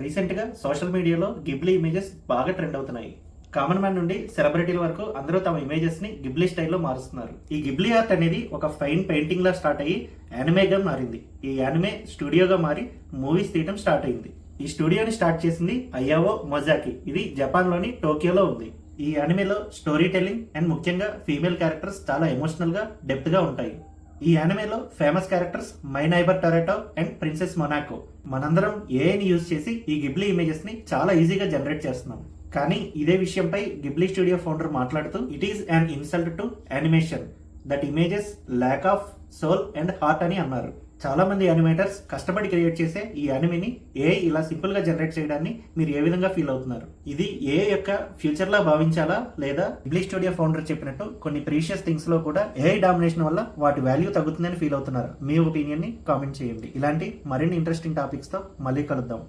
Recent గా social మీడియాలో Ghibli images బాగా ట్రెండ్ అవుతున్నాయి. కామన్ మ్యాన్ నుండి సెలబ్రిటీల వరకు అందరూ తమ ఇమేజెస్ ని గిబ్లీ స్టైల్లో మారుస్తున్నారు. ఈ గిబ్లీ ఆర్ట్ అనేది ఒక ఫైన్ పెయింటింగ్ లా స్టార్ట్ అయ్యి యానిమేగా మారింది. ఈ యానిమే స్టూడియోగా మారి మూవీస్ తీయడం స్టార్ట్ అయింది. ఈ స్టూడియోని స్టార్ట్ చేసింది అయావో మొజాకి. ఇది జపాన్ లోని టోక్యోలో ఉంది. ఈ యానిమేలో స్టోరీ టెల్లింగ్ అండ్ ముఖ్యంగా ఫీమేల్ క్యారెక్టర్స్ చాలా ఎమోషనల్ గా డెప్త్ గా ఉంటాయి. ఈ యానిమేలో famous characters my neighbour Totoro and princess Monaco. మనందరం ఏఐని యూజ్ చేసి ఈ గిబ్లీ ఇమేజెస్ ని చాలా ఈజీగా జనరేట్ చేస్తున్నాం. కానీ ఇదే విషయంపై గిబ్లీ స్టూడియో ఫౌండర్ మాట్లాడుతూ it is an insult to animation that images lack of soul and heart అని అన్నారు. చాలా మంది యానిమేటర్స్ కష్టపడి క్రియేట్ చేసే ఈ యానిమేని ఏఐ ఇలా సింపుల్ గా జనరేట్ చేయడాన్ని మీరు ఏ విధంగా ఫీల్ అవుతున్నారు? ఇది ఏఐ యొక్క ఫ్యూచర్ లా భావించాలా, లేదా గిబ్లీ స్టూడియో ఫౌండర్ చెప్పినట్టు కొన్ని ప్రీషియస్ థింగ్స్ లో కూడా ఏఐ డామినేషన్ వల్ల వాటి వాల్యూ తగ్గుతుందని ఫీల్ అవుతున్నారు? మీ ఒపీనియన్ ని కామెంట్ చేయండి. ఇలాంటి మరిన్ని ఇంట్రెస్టింగ్ టాపిక్స్ తో మళ్ళీ కలుద్దాం.